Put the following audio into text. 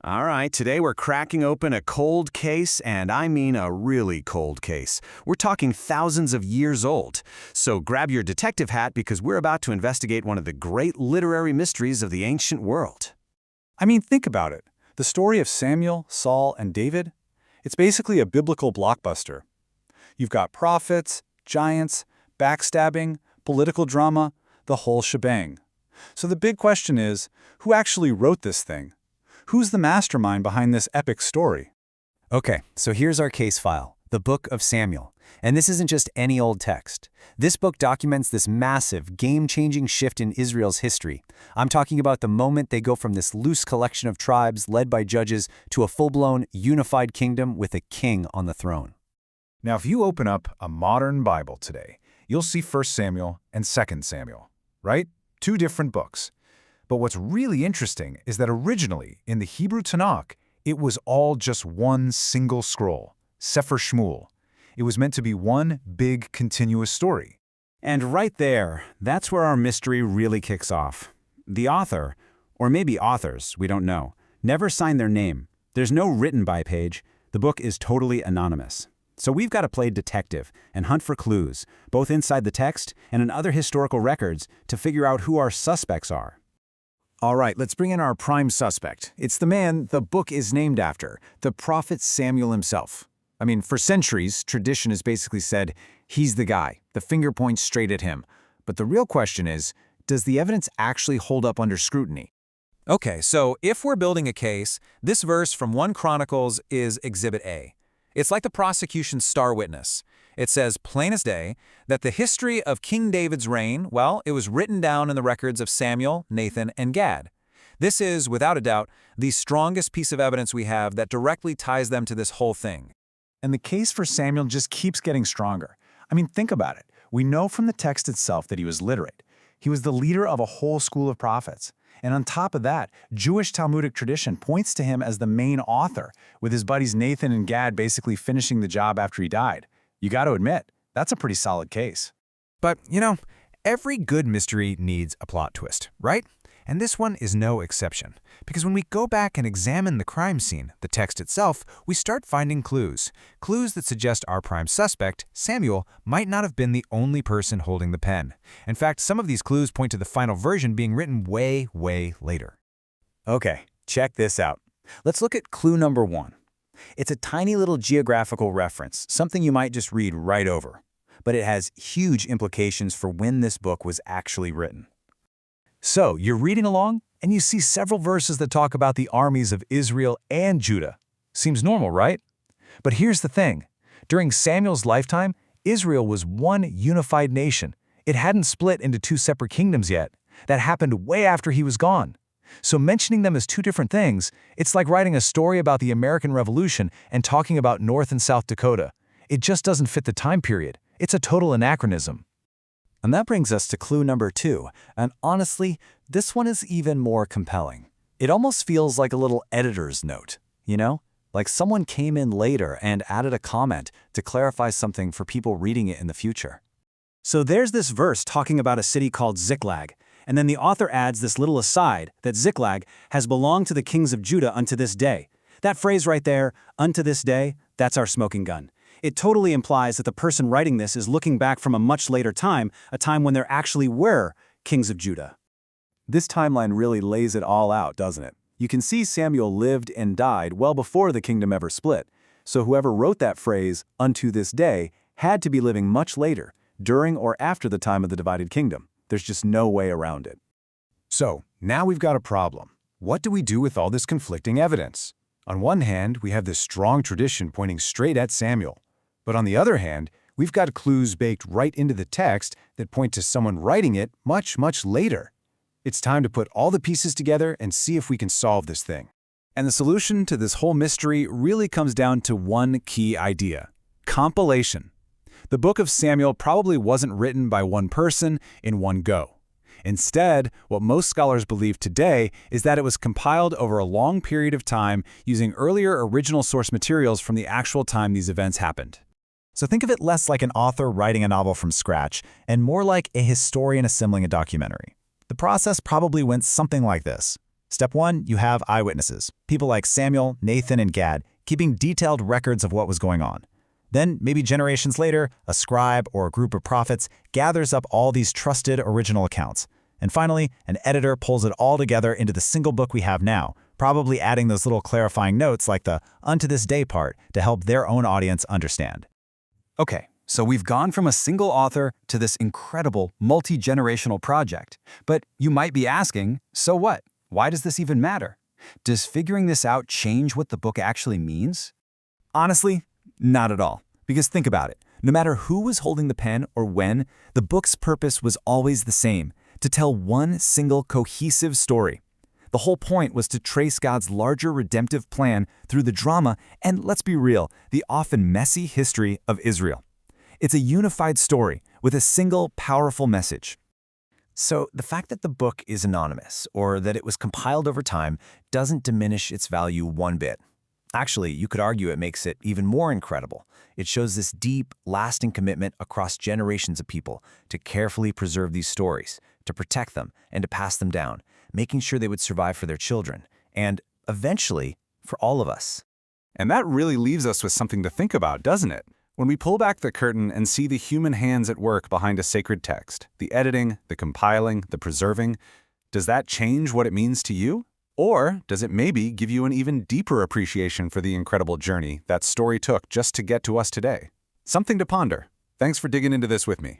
All right, today we're cracking open a cold case, and I mean a really cold case. We're talking thousands of years old. So grab your detective hat because we're about to investigate one of the great literary mysteries of the ancient world. I mean, think about it. The story of Samuel, Saul, and David? It's basically a biblical blockbuster. You've got prophets, giants, backstabbing, political drama, the whole shebang. So the big question is, who actually wrote this thing? Who's the mastermind behind this epic story? Okay, so here's our case file, the Book of Samuel. And this isn't just any old text. This book documents this massive, game-changing shift in Israel's history. I'm talking about the moment they go from this loose collection of tribes led by judges to a full-blown, unified kingdom with a king on the throne. Now, if you open up a modern Bible today, you'll see 1 Samuel and 2 Samuel, right? Two different books. But what's really interesting is that originally, in the Hebrew Tanakh, it was all just one single scroll, Sefer Shmuel. It was meant to be one big, continuous story. And right there, that's where our mystery really kicks off. The author, or maybe authors, we don't know, never signed their name. There's no written by page. The book is totally anonymous. So we've got to play detective and hunt for clues, both inside the text and in other historical records, to figure out who our suspects are. All right, let's bring in our prime suspect. It's the man the book is named after, the prophet Samuel himself. I mean, for centuries, tradition has basically said, he's the guy, the finger points straight at him. But the real question is, does the evidence actually hold up under scrutiny? Okay, so if we're building a case, this verse from 1 Chronicles is Exhibit A. It's like the prosecution's star witness. It says, plain as day, that the history of King David's reign, well, it was written down in the records of Samuel, Nathan, and Gad. This is, without a doubt, the strongest piece of evidence we have that directly ties them to this whole thing. And the case for Samuel just keeps getting stronger. I mean, think about it. We know from the text itself that he was literate. He was the leader of a whole school of prophets. And on top of that, Jewish Talmudic tradition points to him as the main author, with his buddies Nathan and Gad basically finishing the job after he died. You got to admit, that's a pretty solid case. But, every good mystery needs a plot twist, right? And this one is no exception. Because when we go back and examine the crime scene, the text itself, we start finding clues. Clues that suggest our prime suspect, Samuel, might not have been the only person holding the pen. In fact, some of these clues point to the final version being written way, way later. Okay, check this out. Let's look at clue number 1. It's a tiny little geographical reference, something you might just read right over. But it has huge implications for when this book was actually written. So, you're reading along, and you see several verses that talk about the armies of Israel and Judah. Seems normal, right? But here's the thing. During Samuel's lifetime, Israel was one unified nation. It hadn't split into two separate kingdoms yet. That happened way after he was gone. So mentioning them as two different things, it's like writing a story about the American Revolution and talking about North and South Dakota. It just doesn't fit the time period. It's a total anachronism. And that brings us to clue number 2, and honestly, this one is even more compelling. It almost feels like a little editor's note, Like someone came in later and added a comment to clarify something for people reading it in the future. So there's this verse talking about a city called Ziklag, and then the author adds this little aside that Ziklag has belonged to the kings of Judah unto this day. That phrase right there, unto this day, that's our smoking gun. It totally implies that the person writing this is looking back from a much later time, a time when there actually were kings of Judah. This timeline really lays it all out, doesn't it? You can see Samuel lived and died well before the kingdom ever split. So whoever wrote that phrase, unto this day, had to be living much later, during or after the time of the divided kingdom. There's just no way around it. So, now we've got a problem. What do we do with all this conflicting evidence? On one hand, we have this strong tradition pointing straight at Samuel. But on the other hand, we've got clues baked right into the text that point to someone writing it much, much later. It's time to put all the pieces together and see if we can solve this thing. And the solution to this whole mystery really comes down to one key idea: compilation. The book of Samuel probably wasn't written by one person in one go. Instead, what most scholars believe today is that it was compiled over a long period of time using earlier original source materials from the actual time these events happened. So think of it less like an author writing a novel from scratch and more like a historian assembling a documentary. The process probably went something like this. Step 1, you have eyewitnesses, people like Samuel, Nathan, and Gad, keeping detailed records of what was going on. Then, maybe generations later, a scribe or a group of prophets gathers up all these trusted original accounts. And finally, an editor pulls it all together into the single book we have now, probably adding those little clarifying notes like the "unto this day" part to help their own audience understand. Okay, so we've gone from a single author to this incredible multi-generational project. But you might be asking, so what? Why does this even matter? Does figuring this out change what the book actually means? Honestly, not at all. Because think about it. No matter who was holding the pen or when, the book's purpose was always the same: to tell one single cohesive story. The whole point was to trace God's larger redemptive plan through the drama and, let's be real, the often messy history of Israel. It's a unified story with a single powerful message. So the fact that the book is anonymous or that it was compiled over time doesn't diminish its value one bit. Actually, you could argue it makes it even more incredible. It shows this deep, lasting commitment across generations of people to carefully preserve these stories, to protect them, and to pass them down, making sure they would survive for their children, and eventually, for all of us. And that really leaves us with something to think about, doesn't it? When we pull back the curtain and see the human hands at work behind a sacred text, the editing, the compiling, the preserving, does that change what it means to you? Or does it maybe give you an even deeper appreciation for the incredible journey that story took just to get to us today? Something to ponder. Thanks for digging into this with me.